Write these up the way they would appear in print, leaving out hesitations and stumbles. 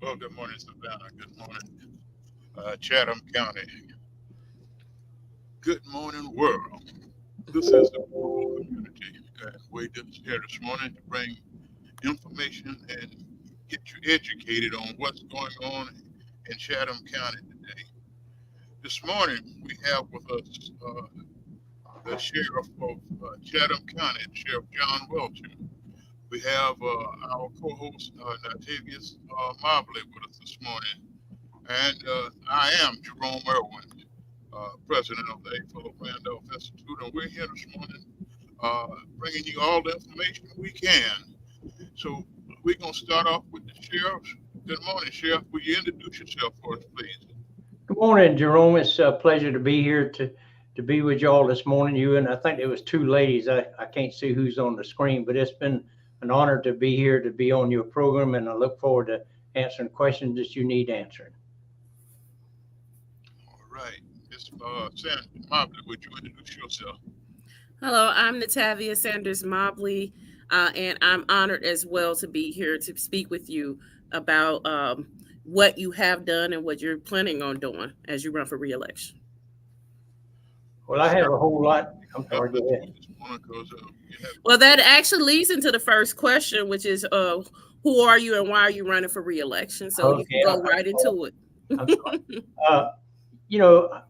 Well, good morning, Savannah. Good morning, Chatham County. Good morning, world. This is the rural community. We just here this morning to bring information and get you educated on what's going on in Chatham County today. This morning, we have with us the sheriff of Chatham County, Sheriff John Wilcher. We have our co-host, Natavius Mobley, with us this morning. And I am Jerome Irwin, president of the A. Philip Randolph Institute, and we're here this morning bringing you all the information we can. So we're going to start off with the sheriff. Good morning, Sheriff. Will you introduce yourself for us, please? Good morning, Jerome. It's a pleasure to be here to be with y'all this morning. You and I think there was two ladies. I can't see who's on the screen, but it's been an honor to be here to be on your program, and I look forward to answering questions that you need answered. All right. Miss Sandra Mobley, would you introduce yourself? Hello, I'm Natavia Sanders Mobley, and I'm honored as well to be here to speak with you about what you have done and what you're planning on doing as you run for reelection. Well, I have a whole lot. I'm Help sorry. us Go with ahead. this morning because you have Well, that actually leads into the first question, which is who are you and why are you running for reelection? So you can Okay, go right into it. I'm sorry. Uh,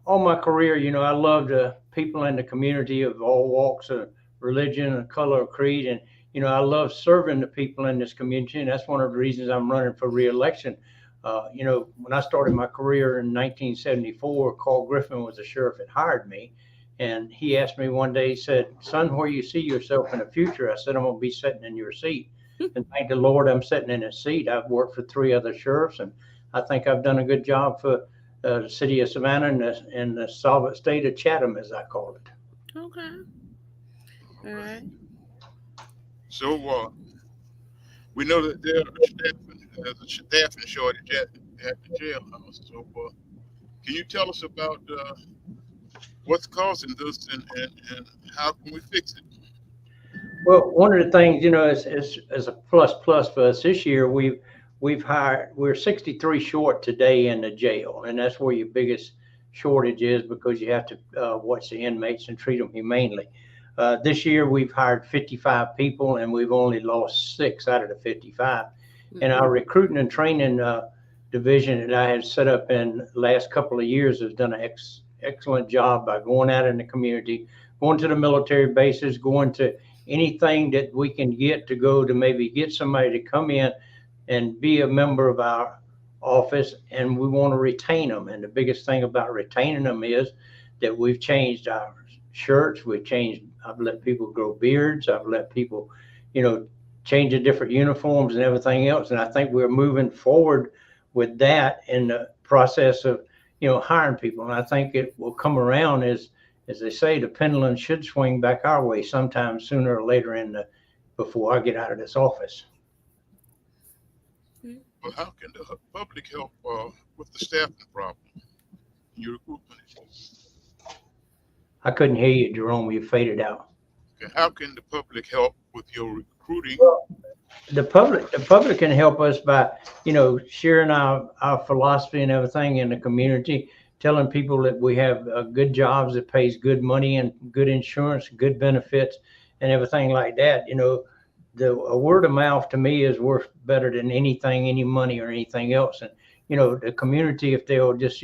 all my career, I love the people in the community of all walks of religion and color of creed. And, I love serving the people in this community. And that's one of the reasons I'm running for reelection. When I started my career in 1974, Carl Griffin was the sheriff that hired me. And he asked me one day, he said, "Son, where you see yourself in the future?" I said, "I'm going to be sitting in your seat." And thank the Lord I'm sitting in his seat. I've worked for three other sheriffs, and I think I've done a good job for the city of Savannah and the solvent state of Chatham, as I call it. Okay. All all right. right. So we know that there's a staffing shortage at the jailhouse. So can you tell us about what's causing this and how can we fix it? Well, one of the things, is a plus for us this year. We're 63 short today in the jail, and that's where your biggest shortage is because you have to watch the inmates and treat them humanely. This year we've hired 55 people, and we've only lost 6 out of the 55. And Mm-hmm. our recruiting and training division that I had set up in the last couple of years has done an excellent job by going out in the community, going to the military bases, going to anything that we can get to go to maybe get somebody to come in and be a member of our office, and we want to retain them. And the biggest thing about retaining them is that we've changed our shirts. I've let people grow beards. I've let people, change the different uniforms and everything else. And I think we're moving forward with that in the process of, hiring people. And I think it will come around as they say, the pendulum should swing back our way sometime sooner or later before I get out of this office. Well, how can the public help with the staffing problem in your recruitment issues? I couldn't hear you, Jerome. You faded out. Okay, how can the public help with your recruiting? Well, the public can help us by, sharing our philosophy and everything in the community, telling people that we have good jobs that pays good money and good insurance, good benefits, and everything like that. A word of mouth to me is worth better than anything, any money or anything else. And, the community, if they'll just,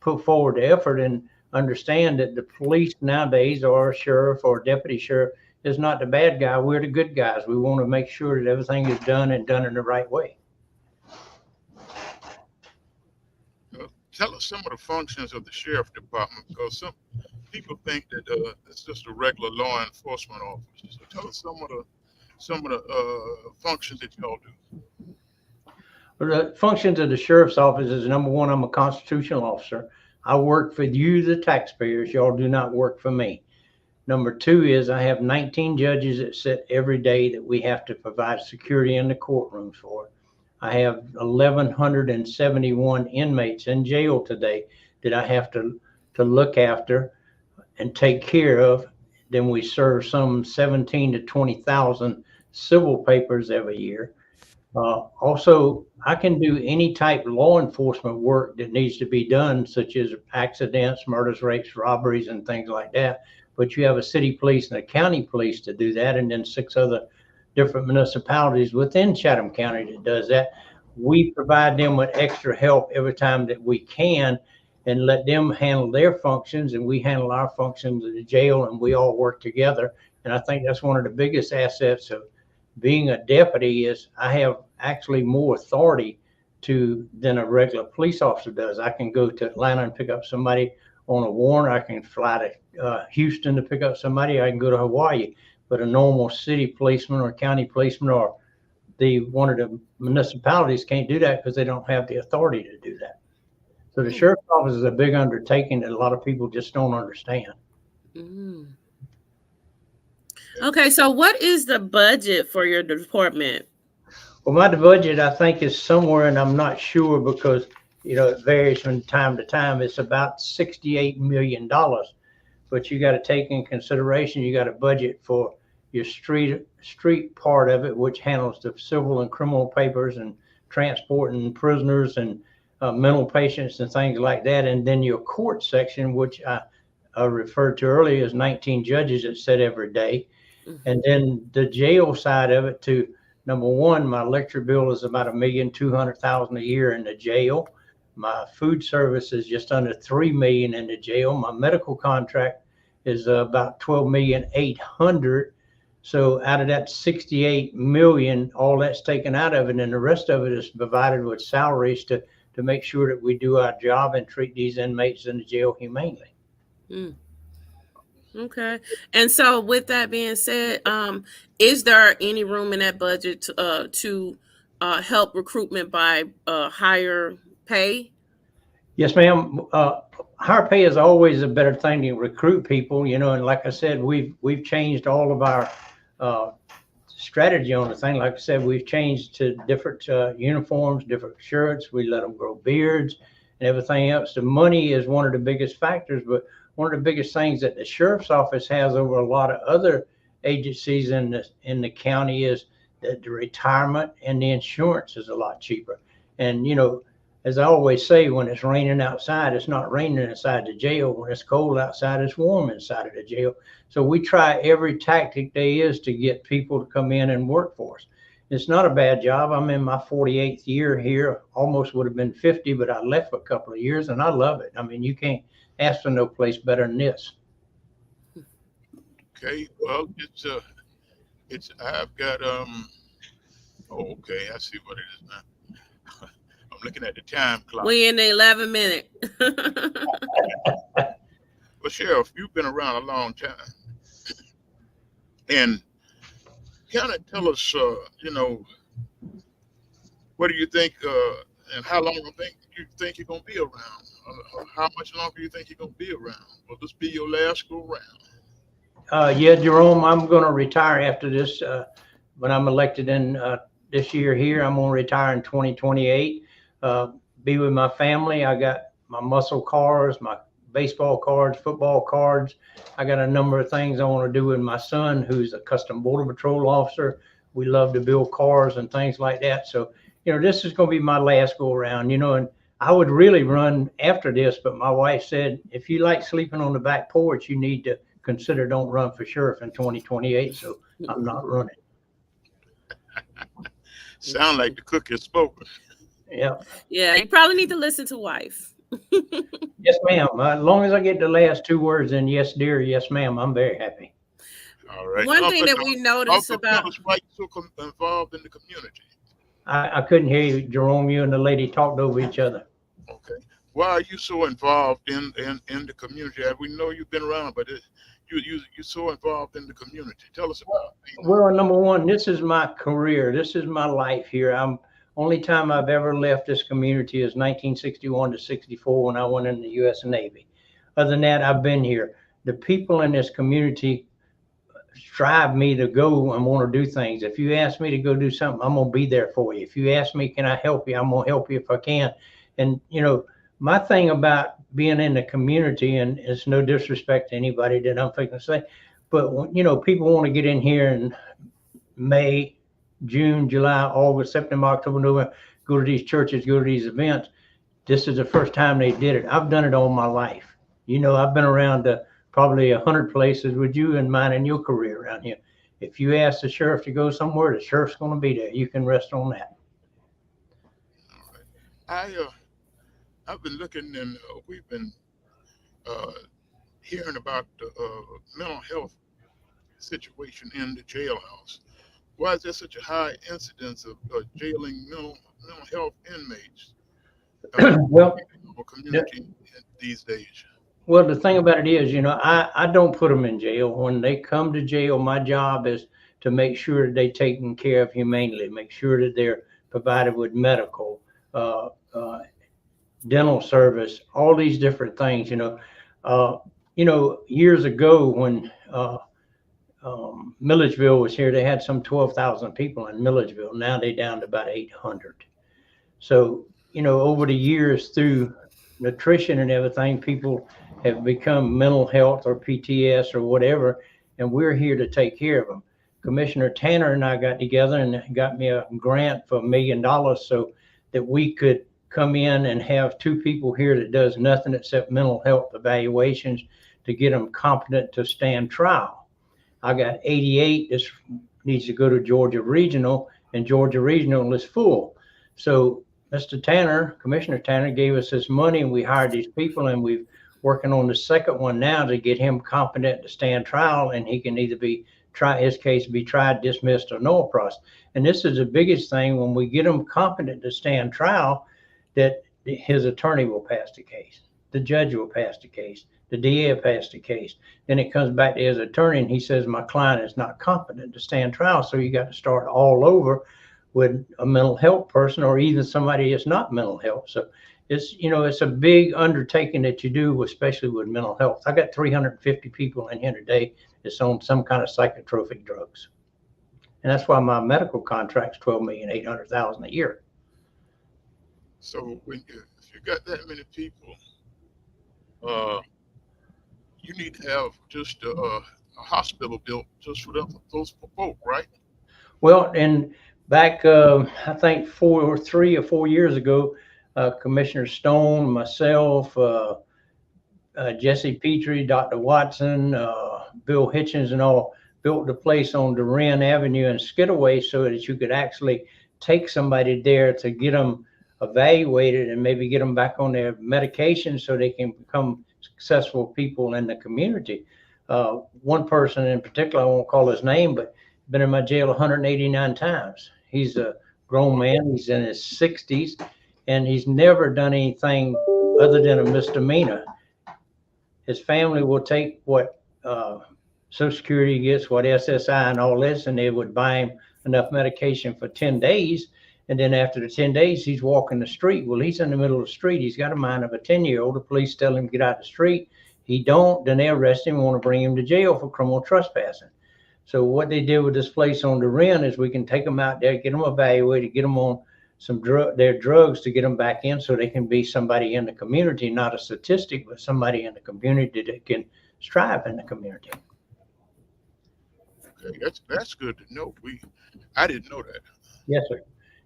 put forward the effort and understand that the police nowadays or a sheriff or a deputy sheriff is not the bad guy. We're the good guys. We want to make sure that everything is done and done in the right way. Tell us some of the functions of the sheriff department because some people think that it's just a regular law enforcement officer. So tell us some of the functions that y'all do. But the functions of the sheriff's office is number one, I'm a constitutional officer. I work for you, the taxpayers. Y'all do not work for me. Number two is I have 19 judges that sit every day that we have to provide security in the courtrooms for. I have 1,171 inmates in jail today that I have to look after and take care of. Then we serve some 17 to 20,000 civil papers every year. Also, I can do any type of law enforcement work that needs to be done, such as accidents, murders, rapes, robberies, and things like that. But you have a city police and a county police to do that, and then 6 other different municipalities within Chatham County that does that. We provide them with extra help every time that we can and let them handle their functions, and we handle our functions at the jail, and we all work together. And I think that's one of the biggest assets of being a deputy is I have actually more authority to than a regular police officer does. I can go to Atlanta and pick up somebody on a warrant. I can fly to Houston to pick up somebody. I can go to Hawaii. But a normal city policeman or county policeman or one of the municipalities can't do that because they don't have the authority to do that. So the sheriff's office is a big undertaking that a lot of people just don't understand. Mm. Okay, so what is the budget for your department? Well, my budget, I think, is somewhere, and I'm not sure because, it varies from time to time. It's about $68 million. But you got to take in consideration, you got a budget for your street part of it, which handles the civil and criminal papers and transporting prisoners and mental patients and things like that. And then your court section, which I referred to earlier, is 19 judges that sit every day. And then the jail side of it to number one, my electric bill is about $1,200,000 a year in the jail. My food service is just under $3 million in the jail. My medical contract is about $12,800,000. So out of that $68 million, all that's taken out of it, and the rest of it is provided with salaries to make sure that we do our job and treat these inmates in the jail humanely. Mm. Okay. And so with that being said, is there any room in that budget to help recruitment by higher pay? Yes, ma'am. Higher pay is always a better thing to recruit people, and like I said, we've changed all of our strategy on the thing. Like I said, we've changed to different uniforms, different shirts. We let them grow beards and everything else. The money is one of the biggest factors, but one of the biggest things that the sheriff's office has over a lot of other agencies in the county is that the retirement and the insurance is a lot cheaper. And, as I always say, when it's raining outside, it's not raining inside the jail. When it's cold outside, it's warm inside of the jail. So we try every tactic there is to get people to come in and work for us. It's not a bad job. I'm in my 48th year here, almost would have been 50, but I left for a couple of years and I love it. I mean, you can't ask for no place better than this. Okay, well, I've got, okay, I see what it is now. I'm looking at the time clock. We in the 11 minute. Well, Sheriff, you've been around a long time. And kind of tell us, what do you think, and how long you think you're going to be around? How much longer do you think you're going to be around? Will this be your last go round? Yeah, Jerome, I'm going to retire after this. When I'm elected in this year here, I'm going to retire in 2028. Be with my family. I got my muscle cars, my baseball cards, football cards. I got a number of things I want to do with my son, who's a custom border patrol officer. We love to build cars and things like that. So, this is going to be my last go around, and I would really run after this, but my wife said, if you like sleeping on the back porch, you need to consider don't run for sheriff in 2028. So I'm not running. Sound like the cook has spoken. Yeah. Yeah, you probably need to listen to wife. Yes, ma'am. As long as I get the last 2 words in yes, dear, yes, ma'am, I'm very happy. All right. One thing that we noticed about why you so involved in the community. I couldn't hear you, Jerome. You and the lady talked over each other. Okay. Why are you so involved in the community? We know you've been around, but you're so involved in the community. Tell us about it. Well, number one, this is my career. This is my life here. Only time I've ever left this community is 1961 to 64 when I went in the U.S. Navy. Other than that, I've been here. The people in this community drive me to go and want to do things. If you ask me to go do something, I'm going to be there for you. If you ask me, can I help you? I'm going to help you if I can. And, my thing about being in the community, and it's no disrespect to anybody that I'm thinking to say, but, people want to get in here in May, June, July, August, September, October, November, go to these churches, go to these events. This is the first time they did it. I've done it all my life. I've been around probably 100 places with you and mine in your career around here. If you ask the sheriff to go somewhere, the sheriff's going to be there. You can rest on that. All right. I've been looking, and we've been uh, hearing about the mental health situation in the jailhouse. Why is there such a high incidence of jailing mental health inmates Well, in our community these days? Well, the thing about it is, I don't put them in jail. When they come to jail, my job is to make sure that they're taken care of humanely, make sure that they're provided with medical, uh, uh, dental service, all these different things. Years ago when Milledgeville was here, they had some 12,000 people in Milledgeville. Now they're down to about 800. So, over the years through nutrition and everything, people have become mental health or PTS or whatever, and we're here to take care of them. Commissioner Tanner and I got together and got me a grant for $1 million so that we could come in and have 2 people here that does nothing except mental health evaluations to get them competent to stand trial. I got 88. This needs to go to Georgia Regional, and Georgia Regional is full. So Mr. Tanner, Commissioner Tanner, gave us this money, and we hired these people, and we're working on the second one now to get him competent to stand trial, and he can either his case be tried, dismissed, or no process. And this is the biggest thing: when we get him competent to stand trial, that his attorney will pass the case, the judge will pass the case, the DA will pass the case. Then it comes back to his attorney, and he says, my client is not competent to stand trial, so you got to start all over with a mental health person or even somebody that's not mental health. So it's a big undertaking that you do, especially with mental health. I got 350 people in here today that's on some kind of psychotropic drugs. And that's why my medical contract's $12,800,000 a year. So if you got that many people, you need to have just a hospital built just for those folk, right? Well, and back, I think 3 or 4 years ago, Commissioner Stone, myself, Jesse Petrie, Dr. Watson, Bill Hitchens, and all built the place on Duran Avenue in Skidaway so that you could actually take somebody there to get them evaluated and maybe get them back on their medication so they can become successful people in the community. One person in particular, I won't call his name, but been in my jail 189 times. He's a grown man. He's in his 60s, and he's never done anything other than a misdemeanor. His family will take what Social Security gets, what SSI and all this, and they would buy him enough medication for 10 days. And then after the 10 days, he's walking the street. Well, he's in the middle of the street. He's got a mind of a 10-year-old. The police tell him to get out the street. He don't. Then they arrest him and want to bring him to jail for criminal trespassing. So what they did with this place on Duran is we can take them out there, get them evaluated, get them on their drugs to get them back in so they can be somebody in the community, not a statistic, but somebody in the community that can strive in the community. Okay, that's good to know. I didn't know that. Yes, sir.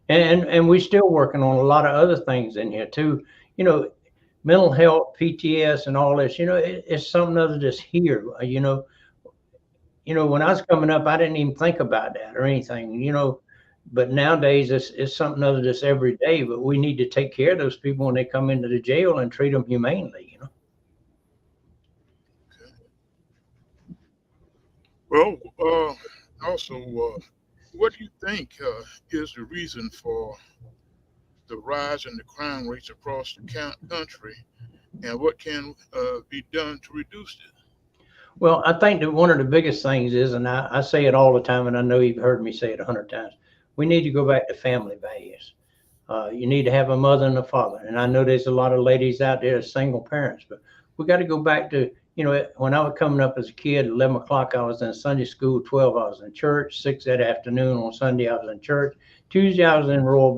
And we're still working on a lot of other things in here too. Mental health, PTS, and all this. It's something other that's here. When I was coming up, I didn't even think about that or anything. But nowadays it's something other that's every day. But we need to take care of those people when they come into the jail and treat them humanely. Okay. Well, also, what do you think is the reason for the rise in the crime rates across the country, and what can be done to reduce it? Well, I think that one of the biggest things is, and I say it all the time, and I know you've heard me say it 100 times, we need to go back to family values. You need to have a mother and a father. And I know there's a lot of ladies out there as single parents, but we got to go back to, when I was coming up as a kid, 11 o'clock, I was in Sunday school, 12, I was in church, 6 that afternoon on Sunday, I was in church. Tuesday, I was in Royal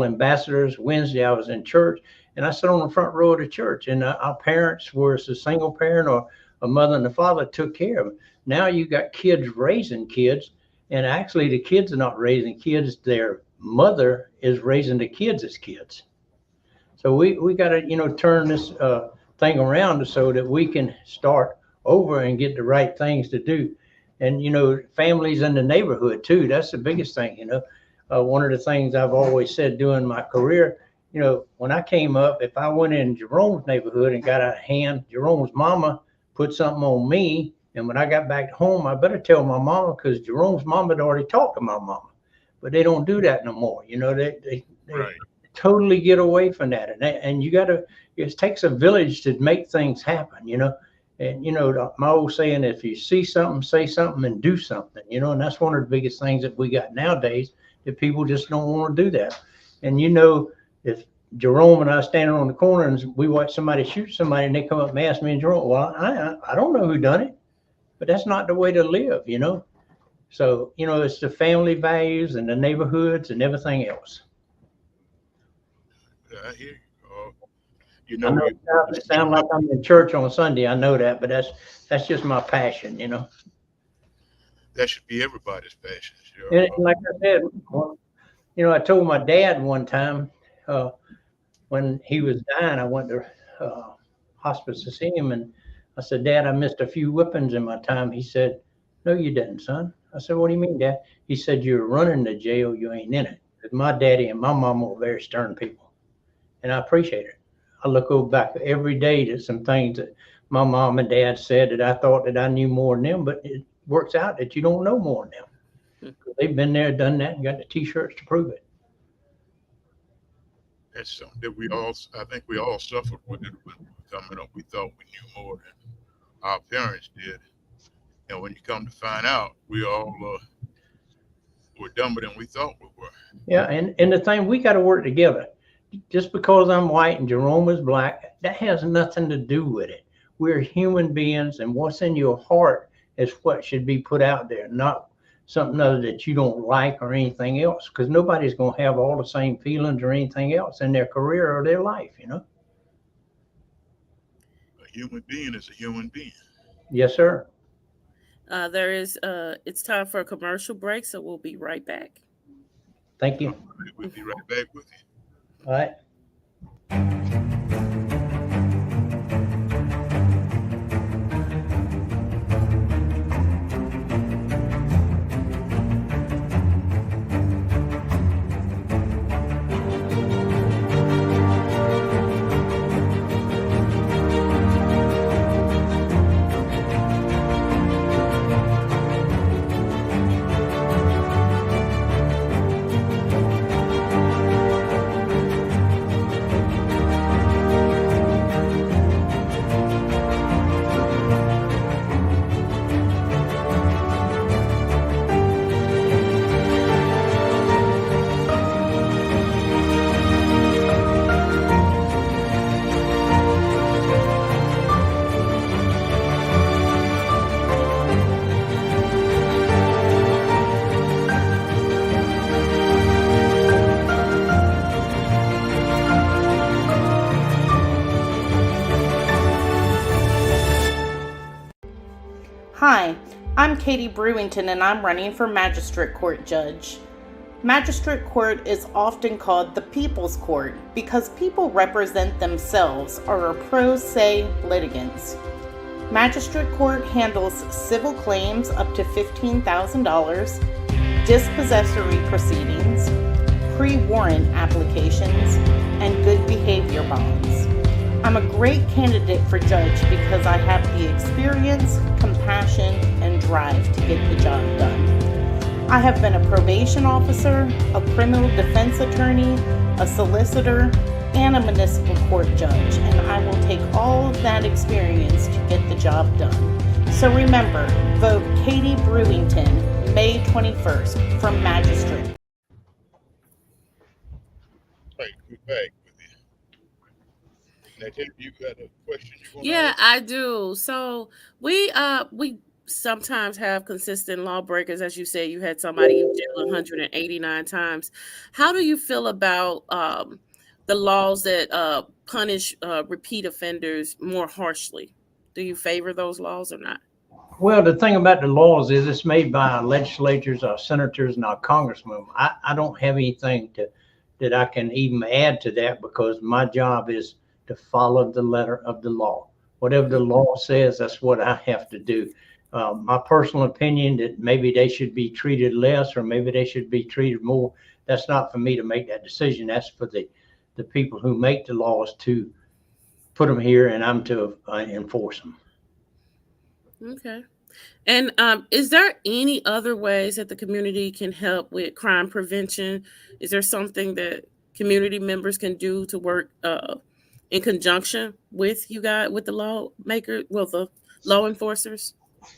Ambassadors. Wednesday, I was in church, and I sat on the front row of the church, and our parents were a single parent or a mother and a father took care of them. Now you got kids raising kids, And actually, the kids are not raising kids; their mother is raising the kids as kids. So we got to turn this thing around so that we can start over and get the right things to do. And families in the neighborhood too. That's the biggest thing. One of the things I've always said during my career. When I came up, if I went in Jerome's neighborhood and got out of hand, Jerome's mama put something on me. And when I got back home, I better tell my mama because Jerome's mama had already talked to my mama. But they don't do that no more. They Right. totally get away from that. And you got to, it takes a village to make things happen, And, my old saying, if you see something, say something and do something, and that's one of the biggest things that we got nowadays that people just don't want to do that. And, if Jerome and I standing on the corner and we watch somebody shoot somebody and they come up and ask me and Jerome, well, I don't know who done it, but that's not the way to live, So, it's the family values and the neighborhoods and everything else. I hear you. I know it sounds like I'm in church on Sunday. I know that, but that's just my passion, That should be everybody's passion. And like I said, well, I told my dad one time when he was dying, I went to hospice to see him, and I said, Dad, I missed a few whippings in my time. He said, no, you didn't, son. I said, what do you mean, Dad? He said, you're running the jail, you ain't in it. Because my daddy and my mama were very stern people, and I appreciate it. I look over back every day to some things that my mom and dad said that I thought that I knew more than them, but it works out that you don't know more than them. They've been there, done that, and got the T-shirts to prove it. That's something that I think we all suffered with it when we were coming up. We thought we knew more than our parents did. And when you come to find out, we all were dumber than we thought we were. Yeah, and the thing, we got to work together. Just because I'm white and Jerome is black, that has nothing to do with it. We're human beings, and what's in your heart is what should be put out there, not something other that you don't like or anything else, because nobody's going to have all the same feelings or anything else in their career or their life, A human being is a human being. Yes, sir. It's time for a commercial break, so we'll be right back. Thank you. We'll be right back with you. All right. Hi, I'm Katie Brewington and I'm running for Magistrate Court Judge. Magistrate Court is often called the People's Court because people represent themselves or are pro se litigants. Magistrate Court handles civil claims up to $15,000, dispossessory proceedings, pre-warrant applications, and good behavior bonds. I'm a great candidate for judge because I have the experience, compassion, and drive to get the job done. I have been a probation officer, a criminal defense attorney, a solicitor, and a municipal court judge, and I will take all of that experience to get the job done. So remember, vote Katie Brewington, May 21st, for Magistrate. Right, we're back with you. Now, Katie, you got a question you want to Yeah, ask? I do. So we sometimes have consistent lawbreakers. As you said, you had somebody in jail 189 times. How do you feel about the laws that punish repeat offenders more harshly? Do you favor those laws or not? Well, the thing about the laws is it's made by our legislatures, our senators, and our congressmen. I don't have anything that I can even add to that because my job is to follow the letter of the law. Whatever the law says, that's what I have to do. My personal opinion that maybe they should be treated less or maybe they should be treated more, that's not for me to make that decision. That's for the people who make the laws to put them here and I'm to enforce them. Okay. And is there any other ways that the community can help with crime prevention? Is there something that community members can do to work in conjunction with you guys, with the lawmaker, with the law enforcers?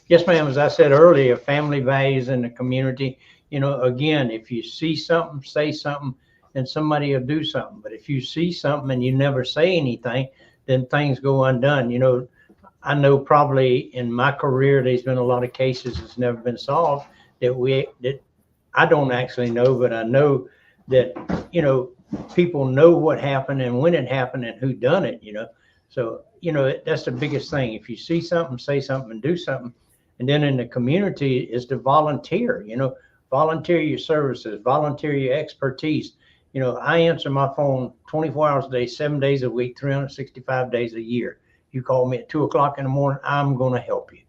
Yes, ma'am. As I said earlier, family values in the community. Again, if you see something, say something, and somebody will do something. But if you see something and you never say anything, then things go undone. I know probably in my career, there's been a lot of cases that's never been solved that I don't actually know, but I know that, people know what happened and when it happened and who done it, So, that's the biggest thing. If you see something, say something and do something. And then in the community is to volunteer, volunteer your services, volunteer your expertise. I answer my phone 24 hours a day, 7 days a week, 365 days a year. You call me at 2 o'clock in the morning, I'm going to help you.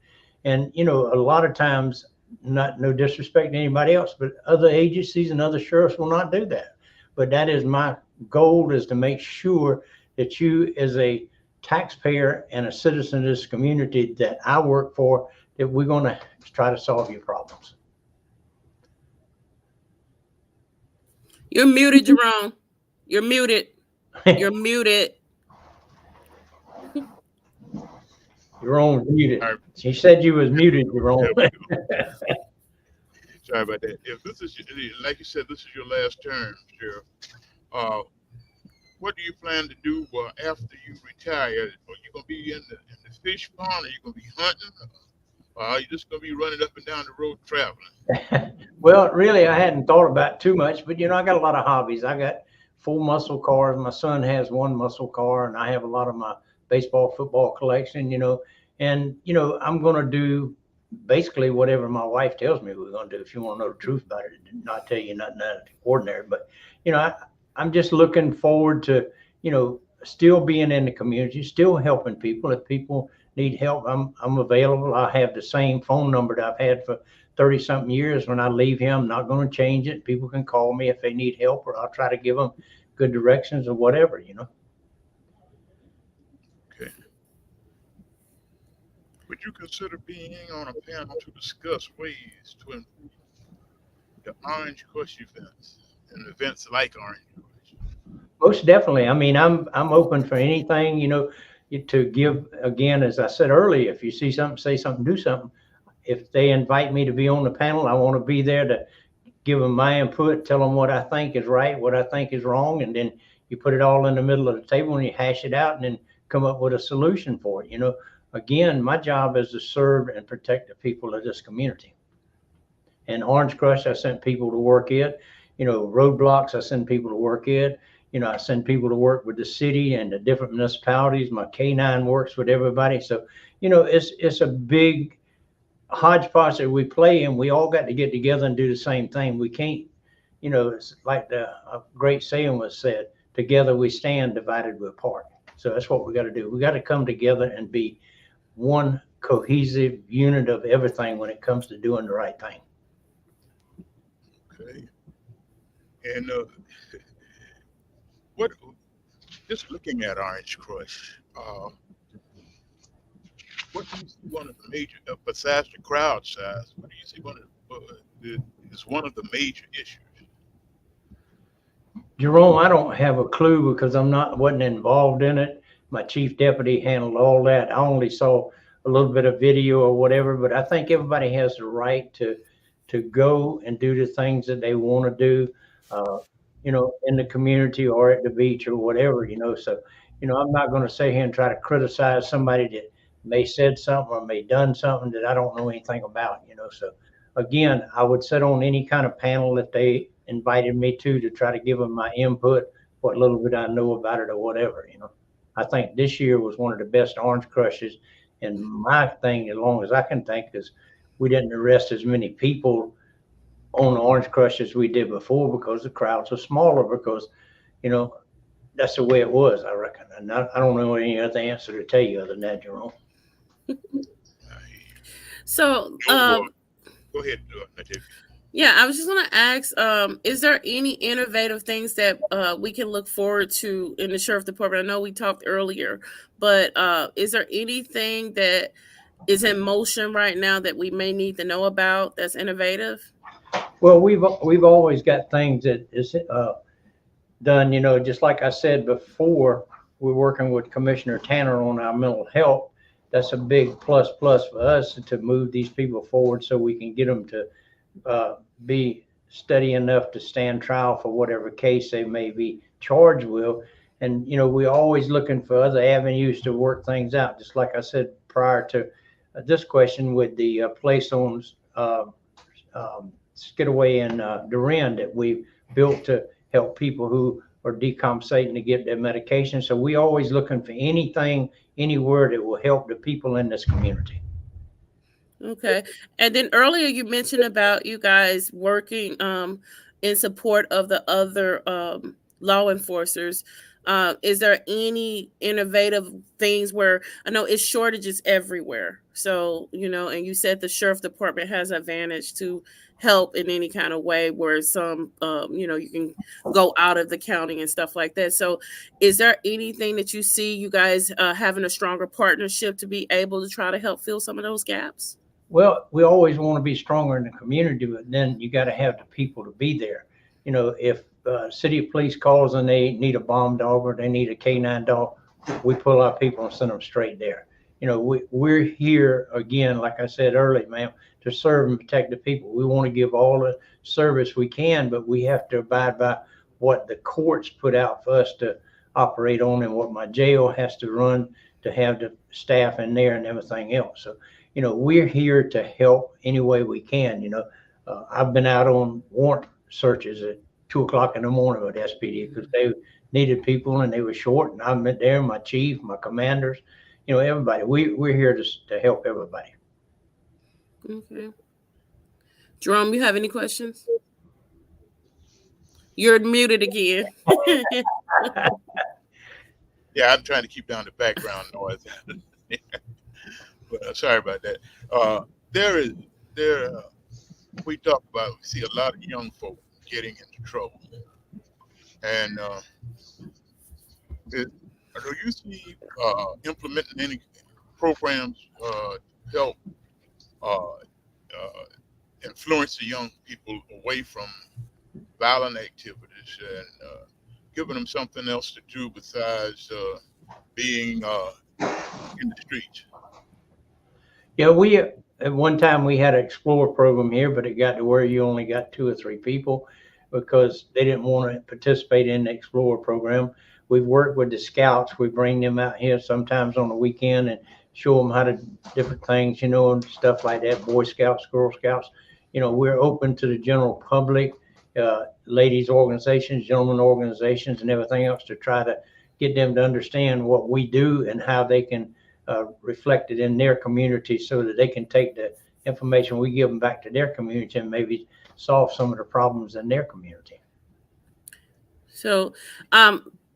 And, a lot of times, no disrespect to anybody else, but other agencies and other sheriffs will not do that. But that is my goal, is to make sure that you as a taxpayer and a citizen of this community that I work for, that we're going to try to solve your problems. You're muted, Jerome. You're muted. You're muted. Jerome muted. She said you was muted, Jerome. Sorry about that. If this is, like you said, this is your last term, Sheriff. What do you plan to do after you retire? Are you gonna be in the fish pond? Are you gonna be hunting? Or are you just gonna be running up and down the road traveling? Well, really, I hadn't thought about it too much, but I got a lot of hobbies. I got 4 muscle cars. My son has 1 muscle car, and I have a lot of my baseball, football collection. And I'm going to do basically whatever my wife tells me we're going to do. If you want to know the truth about it, not tell you nothing out of the ordinary. But I'm just looking forward to still being in the community, still helping people. If people need help, I'm available. I have the same phone number that I've had for 30 something years. When I leave here, I'm not going to change it. People can call me if they need help, or I'll try to give them good directions or whatever. Okay. Would you consider being on a panel to discuss ways to improve the Orange Crush events and events like Orange Crush? Most definitely. I mean, I'm open for anything, to give. Again, as I said earlier, if you see something, say something, do something. If they invite me to be on the panel, I want to be there to give them my input, tell them what I think is right, what I think is wrong, and then you put it all in the middle of the table and you hash it out and then come up with a solution for it. Again, my job is to serve and protect the people of this community. And Orange Crush, I sent people to work it. Roadblocks, I send people to work it. I send people to work with the city and the different municipalities. My K9 works with everybody. So, it's a big hodgepodge that we play, and we all got to get together and do the same thing. We can't, it's like the great saying was said, together we stand, divided we apart. So that's what we got to do. We got to come together and be one cohesive unit of everything when it comes to doing the right thing. Okay. And just looking at Orange Crush, what do you see one of the major, besides the crowd size, what do you see is one of the major issues? Jerome, I don't have a clue because wasn't involved in it. My chief deputy handled all that. I only saw a little bit of video or whatever, but I think everybody has the right to go and do the things that they want to do, in the community or at the beach or whatever, So, I'm not going to sit here and try to criticize somebody that may said something or may done something that I don't know anything about, So again, I would sit on any kind of panel if they invited me to try to give them my input, what little bit I know about it or whatever, I think this year was one of the best Orange Crushes And my thing, as long as I can think, is we didn't arrest as many people on the Orange Crush as we did before because the crowds are smaller because, you know, that's the way it was, I reckon. And I don't know any other answer to tell you other than that, Jerome. So, Go ahead, Native. yeah, I was just going to ask, is there any innovative things that we can look forward to in the Sheriff Department? I know we talked earlier, but is there anything that is in motion right now that we may need to know about that's innovative? Well, we've always got things that is done, you know, just like I said before, we're working with Commissioner Tanner on our mental health. That's a big plus for us to move these people forward so we can get them to be steady enough to stand trial for whatever case they may be charged with. And, you know, we're always looking for other avenues to work things out. Just like I said prior to this question with the place on Skidaway and Duran that we've built to help people who are decompensating to get their medication. So we always looking for anything, anywhere that will help the people in this community. Okay. And then earlier you mentioned about you guys working in support of the other law enforcers. Is there any innovative things where I know it's shortages everywhere? So, you know, and you said the Sheriff Department has advantage to help in any kind of way where some, you know, you can go out of the county and stuff like that. So is there anything that you see you guys having a stronger partnership to be able to try to help fill some of those gaps? Well, we always want to be stronger in the community, but then you got to have the people to be there. You know, if city police calls and they need a bomb dog or they need a canine dog, we pull our people and send them straight there. You know, we're here again, like I said earlier, ma'am, to serve and protect the people. We want to give all the service we can, but we have to abide by what the courts put out for us to operate on and what my jail has to run to have the staff in there and everything else. So, you know, we're here to help any way we can. You know, I've been out on warrant searches at 2 o'clock in the morning with SPD because they needed people and they were short. And I've been there, my chief, my commanders, you know, everybody. We're here to help everybody. Okay. Jerome, you have any questions? You're muted again. Yeah, I'm trying to keep down the background noise. But, sorry about that. We talk about, we see a lot of young folk getting into trouble. And do you see implementing any programs to help influence the young people away from violent activities and giving them something else to do besides being in the streets? Yeah, we at one time we had an Explorer program here, but it got to where you only got 2 or 3 people because they didn't want to participate in the Explorer program. We've worked with the scouts. We bring them out here sometimes on the weekend and show them how to different things, you know, and stuff like that. Boy Scouts, Girl Scouts. You know, we're open to the general public, ladies organizations, gentlemen organizations, and everything else to try to get them to understand what we do and how they can reflect it in their community so that they can take the information we give them back to their community and maybe solve some of the problems in their community. So,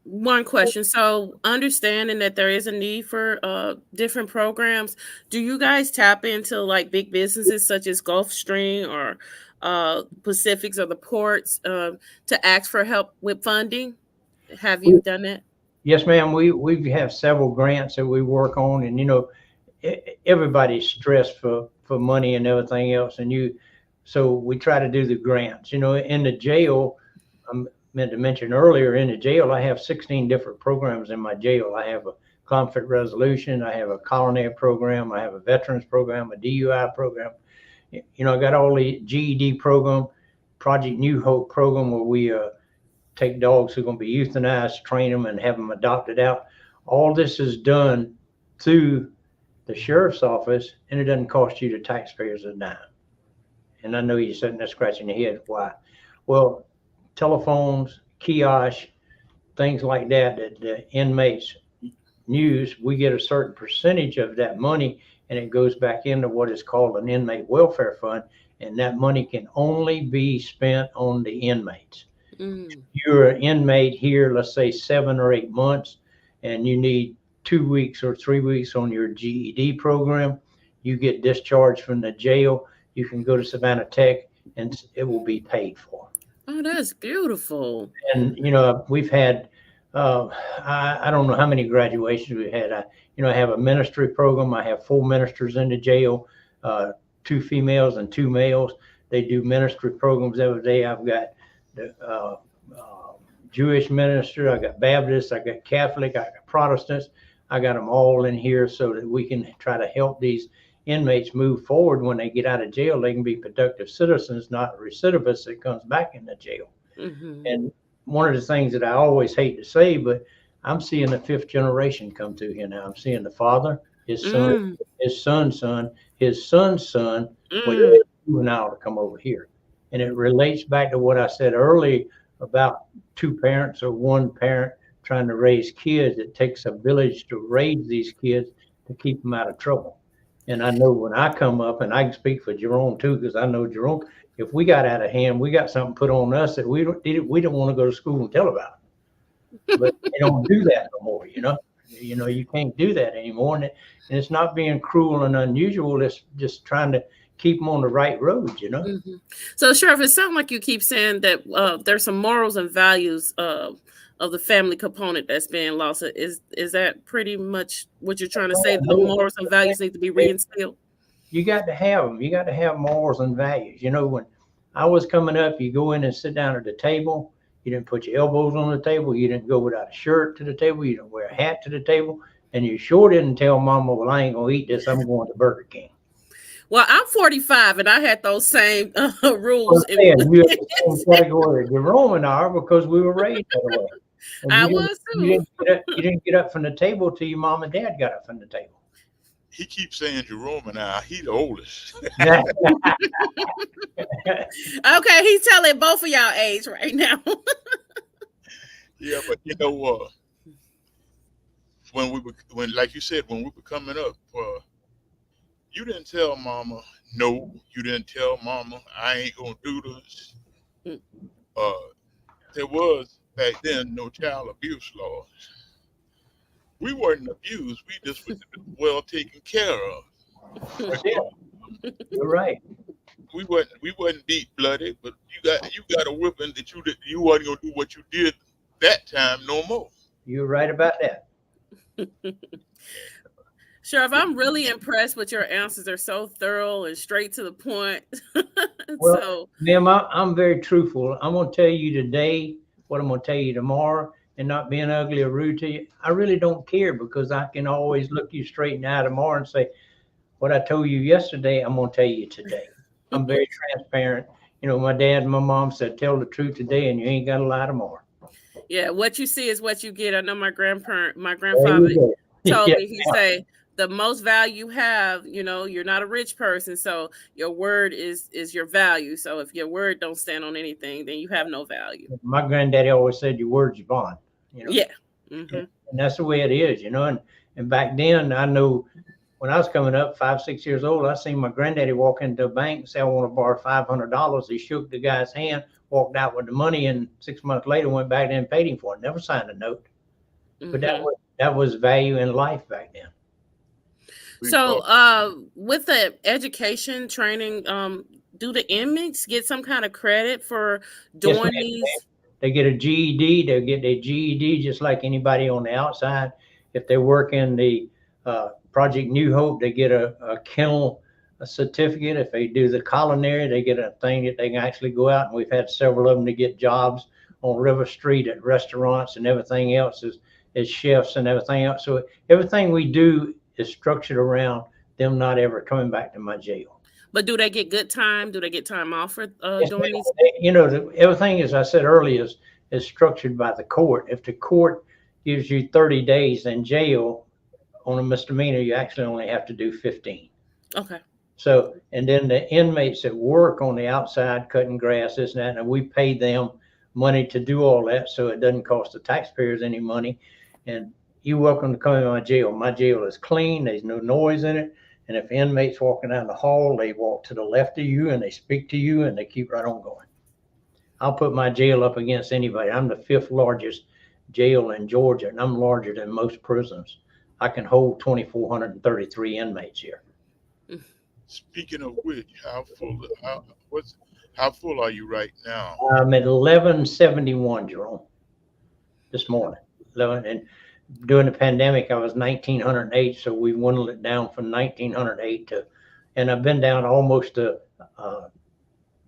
one question. So, understanding that there is a need for different programs, do you guys tap into like big businesses such as Gulfstream or Pacifics or the ports to ask for help with funding? Have you done that? Yes, ma'am. We have several grants that we work on, and you know, everybody's stressed for money and everything else, and so we try to do the grants. You know, in the jail, I meant to mention earlier, in the jail, I have 16 different programs in my jail. I have a conflict resolution, I have a culinary program, I have a veterans program, a DUI program. You know, I got all the GED program, Project New Hope program, where we take dogs who are going to be euthanized, train them, and have them adopted out. All this is done through the sheriff's office, and it doesn't cost you, the taxpayers, a dime. And I know you're sitting there scratching your head. Why? Well, telephones, kiosks, things like that the inmates news, we get a certain percentage of that money, and it goes back into what is called an inmate welfare fund, and that money can only be spent on the inmates. Mm. You're an inmate here, let's say 7 or 8 months, and you need 2 weeks or 3 weeks on your GED program, you get discharged from the jail, you can go to Savannah Tech, and it will be paid for. Oh, that's beautiful. And, we've had, I don't know how many graduations we had. I have a ministry program. I have 4 ministers in the jail, 2 females and 2 males. They do ministry programs every day. I've got the Jewish minister, I got Baptist, I got Catholic, I got Protestants. I got them all in here so that we can try to help these inmates move forward. When they get out of jail, they can be productive citizens, not recidivists that comes back in the jail. Mm-hmm. And one of the things that I always hate to say, but I'm seeing the 5th generation come through here now. I'm seeing the father, his son, his son's son, his son's son, with juvenile to come over here. And it relates back to what I said earlier about 2 parents or 1 parent trying to raise kids. It takes a village to raise these kids to keep them out of trouble. And I know when I come up, and I can speak for Jerome too, because I know Jerome, if we got out of hand, we got something put on us that we don't want to go to school and tell about it. But they don't do that no more, you can't do that anymore. And it's not being cruel and unusual. It's just trying to keep them on the right road, Mm-hmm. So, Sheriff, it sounds like you keep saying that there's some morals and values of the family component that's being lost. Is that pretty much what you're trying to say? The morals and values need to be reinstilled? You got to have them. You got to have morals and values. When I was coming up, you go in and sit down at the table. You didn't put your elbows on the table. You didn't go without a shirt to the table. You didn't wear a hat to the table. And you sure didn't tell mama, well, I ain't going to eat this. I'm going to Burger King. Well, I'm 45 and I had those same rules. You're in the same category as Jerome and I are, because we were raised that way. I was too. You didn't get up from the table till your mom and dad got up from the table. He keeps saying Jerome and I, he the oldest. Okay, he's telling both of y'all age right now. Yeah, but when like you said, when we were coming up, you didn't tell mama no. You didn't tell mama I ain't gonna do this. There was back then no child abuse laws. We weren't abused. We just were well taken care of. You're right. We wasn't beat bloody, but you got a whipping that you wasn't gonna do what you did that time no more. You're right about that. Sheriff, I'm really impressed with your answers. They're so thorough and straight to the point. Well, ma'am, I'm very truthful. I'm going to tell you today what I'm going to tell you tomorrow, and not being ugly or rude to you. I really don't care, because I can always look you straight in the eye tomorrow and say, what I told you yesterday, I'm going to tell you today. I'm very transparent. My dad and my mom said, tell the truth today and you ain't got to lie tomorrow. Yeah, what you see is what you get. I know my grandfather told me, he say, the most value you have, you're not a rich person, so your word is your value. So if your word don't stand on anything, then you have no value. My granddaddy always said, your word's your bond. Yeah. Mm-hmm. And that's the way it is, and back then, I know when I was coming up, 5, 6 years old, I seen my granddaddy walk into a bank and say, I want to borrow $500. He shook the guy's hand, walked out with the money, and 6 months later went back there and paid him for it. Never signed a note. Mm-hmm. But that was value in life back then. So with the education training, do the inmates get some kind of credit for doing these? They get a GED. They'll get their GED just like anybody on the outside. If they work in the Project New Hope, they get a kennel certificate. If they do the culinary, they get a thing that they can actually go out. And we've had several of them to get jobs on River Street at restaurants and everything else as chefs and everything else. So everything we do is structured around them not ever coming back to my jail. But do they get good time? Do they get time off for doing these? Everything, as I said earlier, is structured by the court. If the court gives you 30 days in jail on a misdemeanor, you actually only have to do 15. Okay. So, and then the inmates that work on the outside cutting grass, this and that, and we pay them money to do all that, so it doesn't cost the taxpayers any money. And you're welcome to come in my jail. My jail is clean. There's no noise in it. And if inmates walking down the hall, they walk to the left of you and they speak to you and they keep right on going. I'll put my jail up against anybody. I'm the 5th largest jail in Georgia, and I'm larger than most prisons. I can hold 2,433 inmates here. Speaking of which, how full are you right now? I'm at 1171, Jerome, this morning. 11, and during the pandemic, I was 1,908, so we whittled it down from 1,908 to, and I've been down almost to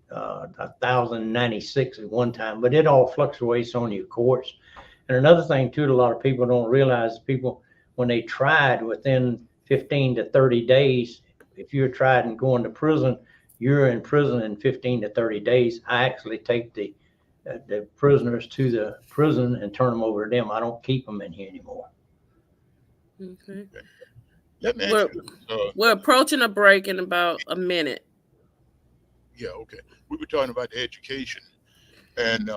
1,096 at one time, but it all fluctuates on your course. And another thing too, a lot of people don't realize, people, when they tried within 15 to 30 days, if you're tried and going to prison, you're in prison in 15 to 30 days. I actually take the prisoners to the prison and turn them over to them. I don't keep them in here anymore. Okay. Let me ask you, We're approaching a break in about a minute. yeah, okay. We were talking about the education, and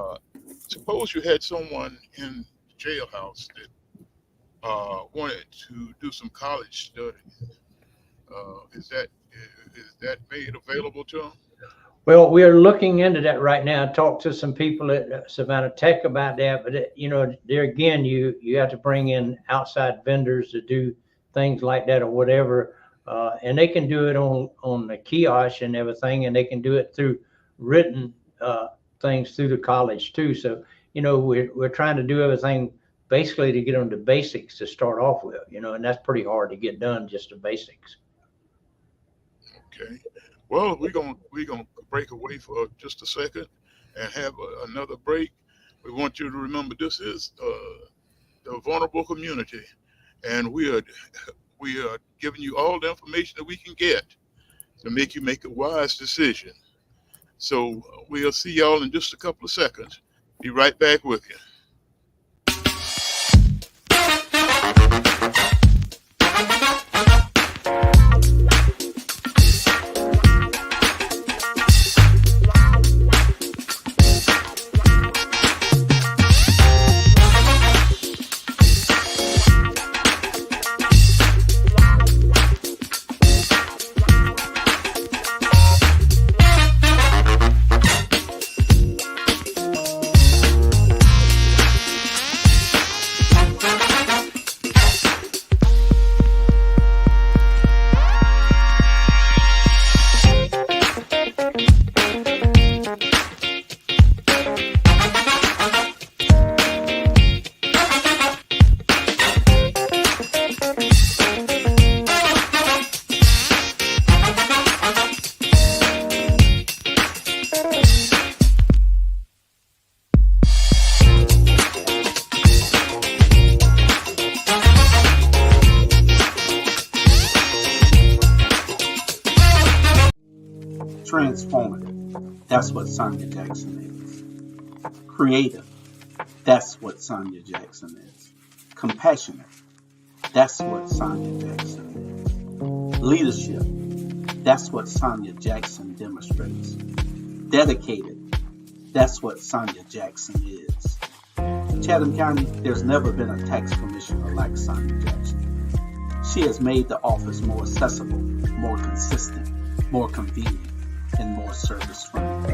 suppose you had someone in the jailhouse that wanted to do some college study. Is that made available to them? Well, we are looking into that right now. I talked to some people at Savannah Tech about that, but there again, you have to bring in outside vendors to do things like that or whatever, and they can do it on the kiosk and everything, and they can do it through written things through the college too. So we're trying to do everything basically to get them to basics to start off with, and that's pretty hard to get done, just the basics. Okay. Well, we're gonna break away for just a second and have another break. We want you to remember this is the vulnerable community, and we are giving you all the information that we can get to make you make a wise decision. So we'll see y'all in just a couple of seconds. Be right back with you. Transformative, that's what Sonya Jackson is. Creative, that's what Sonya Jackson is. Compassionate, that's what Sonya Jackson is. Leadership, that's what Sonya Jackson demonstrates. Dedicated, that's what Sonya Jackson is. In Chatham County, there's never been a tax commissioner like Sonya Jackson. She has made the office more accessible, more consistent, more convenient, and more service-friendly.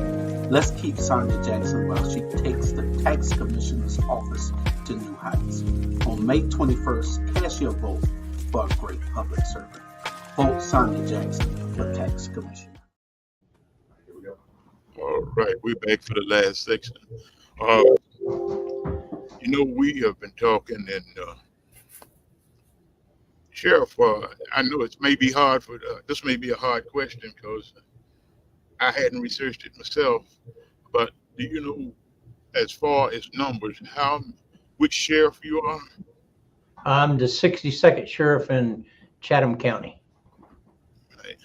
Let's keep Sonya Jackson while she takes the tax commissioner's office to new heights. On May 21st, cast your vote for a great public servant. Vote Sonya Jackson for tax commissioner. All right, we're back for the last section. We have been talking, and Sheriff, I know it may be hard this may be a hard question because I hadn't researched it myself, but do you know, as far as numbers, which sheriff you are? I'm the 62nd sheriff in Chatham County. Right.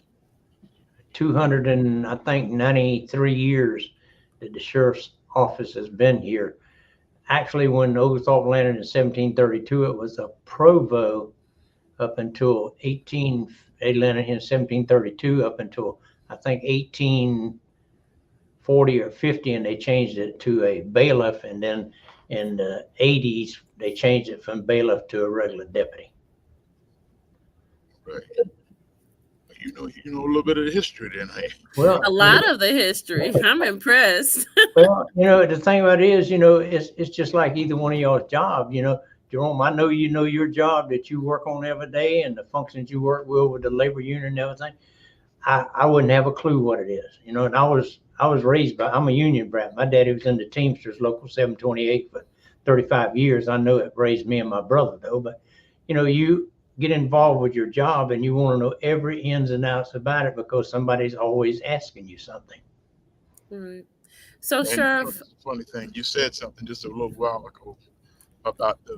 93 years that the sheriff's office has been here. Actually, when Oglethorpe landed in 1732, it was a provost up until they landed in 1732 up until I think 1840 or 50, and they changed it to a bailiff, and then in the 80s, they changed it from bailiff to a regular deputy. Right. You know a little bit of the history then, hey? Well, A lot of the history. I'm impressed. well, the thing about it is, it's just like either one of y'all's job, Jerome, I know you know your job that you work on every day and the functions you work with the labor union and everything. I wouldn't have a clue what it is, and I was raised I'm a union brat. My daddy was in the Teamsters Local 728 for 35 years. I know it raised me and my brother though, but you get involved with your job and you want to know every ins and outs about it because somebody's always asking you something. Right. So, And Sheriff, funny thing, you said something just a little while ago about the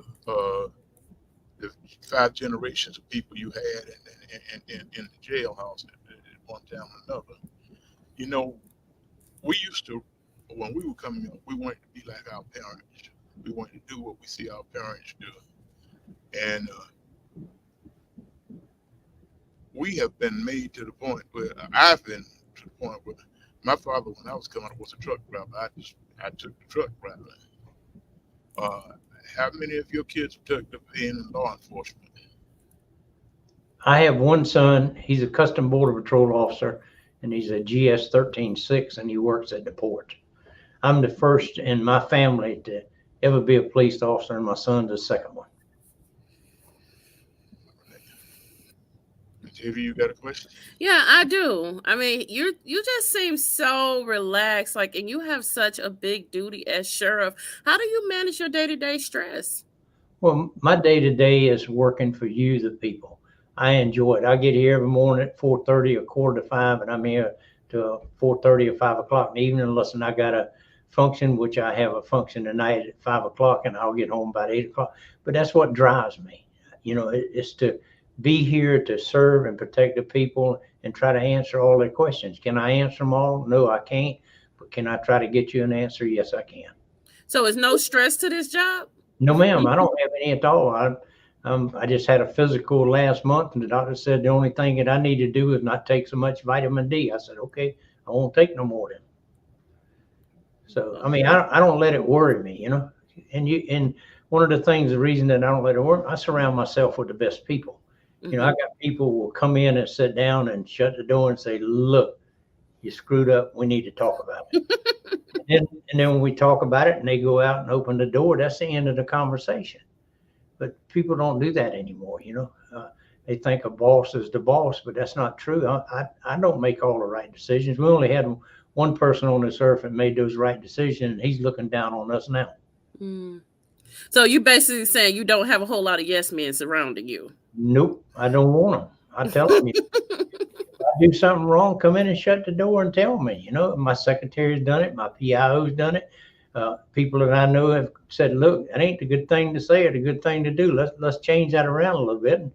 5 generations of people you had in the jailhouse at one time or another. We used to, when we were coming up, we wanted to be like our parents. We wanted to do what we see our parents do. And we have been made to the point where I've been to the point where my father, when I was coming up, was a truck driver. I took the truck driving. How many of your kids took up in law enforcement? I have one son. He's a custom border patrol officer, and he's a GS 13-6, and he works at the port. I'm the first in my family to ever be a police officer, and my son's the second one. Have you got a question? yeah, I do. I mean, you just seem so relaxed, and you have such a big duty as sheriff. How do you manage your day-to-day stress? Well, my day-to-day is working for you, the people. I enjoy it. I get here every morning at 4:30 or 4:45, and I'm here till 4:30 or 5 o'clock in the evening, unless I got a function, which I have a function tonight at 5 o'clock, and I'll get home about 8 o'clock. But that's what drives me. It's to be here to serve and protect the people and try to answer all their questions. Can I answer them all? No, I can't. But can I try to get you an answer? Yes, I can. So is no stress to this job? No, ma'am, I don't have any at all. I just had a physical last month, and the doctor said the only thing that I need to do is not take so much vitamin D. I said, okay, I won't take no more then. So, I mean, I don't let it worry me, And one of the things, the reason that I don't let it worry, I surround myself with the best people. I got people who will come in and sit down and shut the door and say, look, you screwed up. We need to talk about it. and then when we talk about it and they go out and open the door, that's the end of the conversation. But people don't do that anymore. They think a boss is the boss, but that's not true. I don't make all the right decisions. We only had one person on this earth that made those right decisions, and he's looking down on us now. So you basically saying you don't have a whole lot of yes men surrounding you? Nope, I don't want them. I tell them, if I do something wrong, come in and shut the door and tell me. My secretary's done it. My PIO's done it. People that I know have said, look, that ain't the good thing to say or the good thing to do. Let's change that around a little bit. And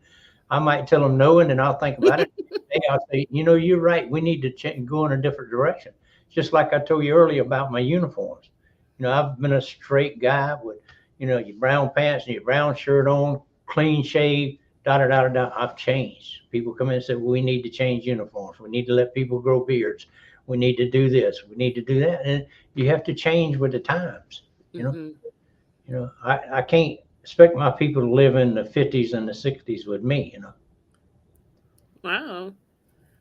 I might tell them no, and then I'll think about it. I'll say, you're right. We need to go in a different direction. Just like I told you earlier about my uniforms. I've been a straight guy with, your brown pants and your brown shirt on, clean shave, I've changed. People come in and say, well, we need to change uniforms. We need to let people grow beards. We need to do this. We need to do that. And you have to change with the times. I can't expect my people to live in the 50s and the 60s with me, Wow.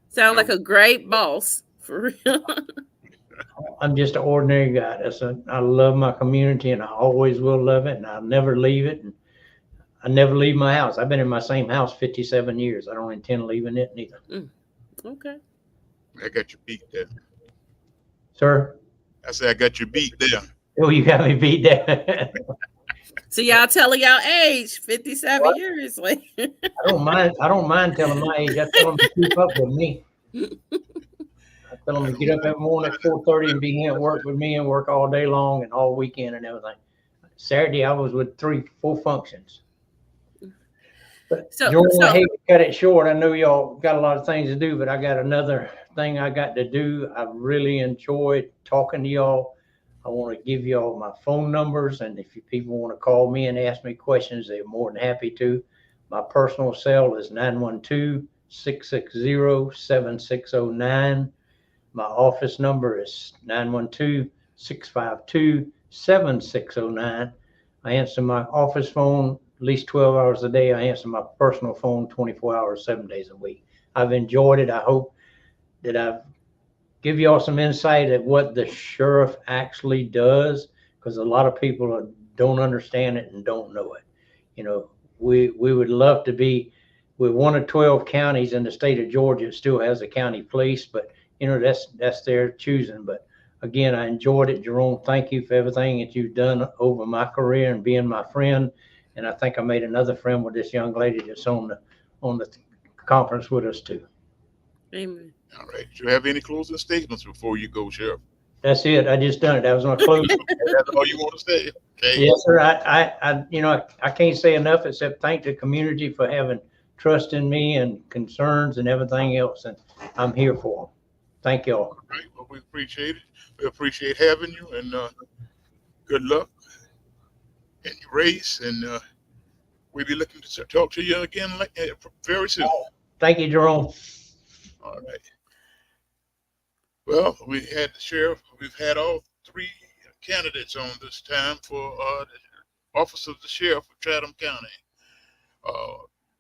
Sound like a great boss, for real. I'm just an ordinary guy. I love my community, and I always will love it, and I'll never leave it. And I never leave my house. I've been in my same house 57 years. I don't intend leaving it neither. Okay. I got you beat there. Sir? I said I got you beat there. Oh, you got me beat there. So y'all telling y'all age, 57 years. I don't mind telling my age. I tell them to keep up with me. I tell them to get up every morning at 4:30 and be here at work with me and work all day long and all weekend and everything. Saturday I was with 3-4 functions. But Jordan, I hate to cut it short. I know y'all got a lot of things to do, but I got another thing I got to do. I really enjoyed talking to y'all. I want to give y'all my phone numbers, and if you people want to call me and ask me questions, they're more than happy to. My personal cell is 912-660-7609. My office number is 912-652-7609. I answer my office phone at least 12 hours a day. I answer my personal phone 24 hours, 7 days a week. I've enjoyed it. I hope that I've give y'all some insight at what the sheriff actually does, because a lot of people don't understand it and don't know it. You know, we would love to be, we're one of 12 counties in the state of Georgia. It still has a county police, but you know, that's their choosing. But again, I enjoyed it. Jerome, thank you for everything that you've done over my career and being my friend. And I think I made another friend with this young lady that's on the conference with us too. Amen. All right. Do you have any closing statements before you go, Sheriff? That's it. I just done it. That was my closing. That's all you want to say? Okay. Yes, sir. I can't say enough except thank the community for having trust in me and concerns and everything else. And I'm here for them. Thank you all. All right. Well, we appreciate it. We appreciate having you, and good luck in your race. And we'll be looking to talk to you again very soon. Thank you, Jerome. All right. Well, we had the sheriff. We've had all three candidates on this time for the office of the sheriff of Chatham County.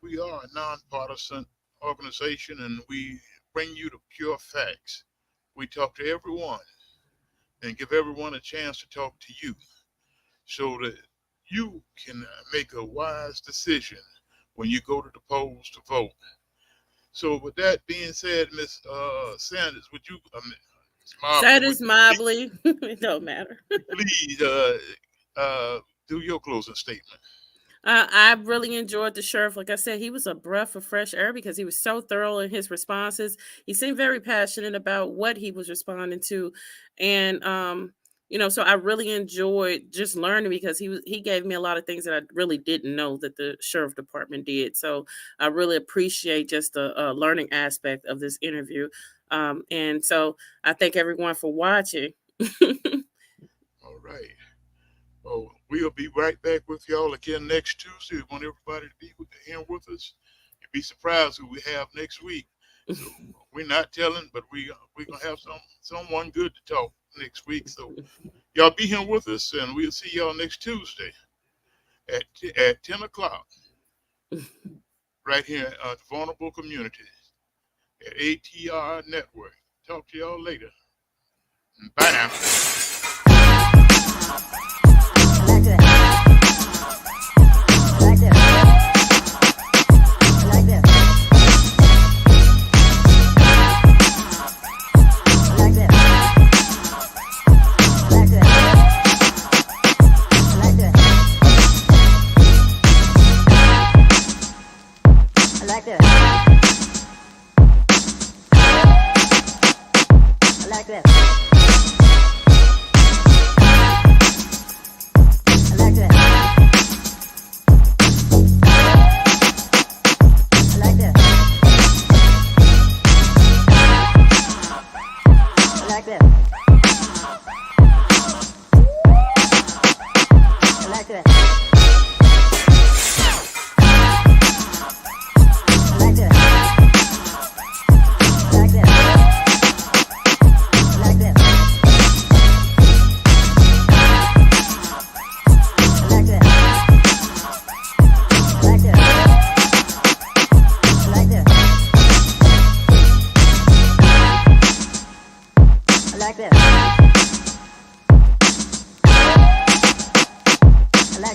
We are a nonpartisan organization, and we bring you the pure facts. We talk to everyone and give everyone a chance to talk to you, so that you can make a wise decision when you go to the polls to vote. So with that being said, Ms. Sanders, would you, Sanders Mobley, it don't matter. please do your closing statement? I really enjoyed the sheriff. Like I said, he was a breath of fresh air because he was so thorough in his responses. He seemed very passionate about what he was responding to. And, so I really enjoyed just learning, because he gave me a lot of things that I really didn't know that the sheriff department did. So I really appreciate just the learning aspect of this interview. And so I thank everyone for watching. All right. Well, we'll be right back with y'all again next Tuesday. We want everybody to be here with us. You'd be surprised who we have next week. So we're not telling, but we're gonna have someone good to talk next week. So y'all be here with us, and we'll see y'all next Tuesday at 10 o'clock right here at Vulnerable Communities at ATR Network. Talk to y'all later. Bye now.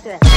like this.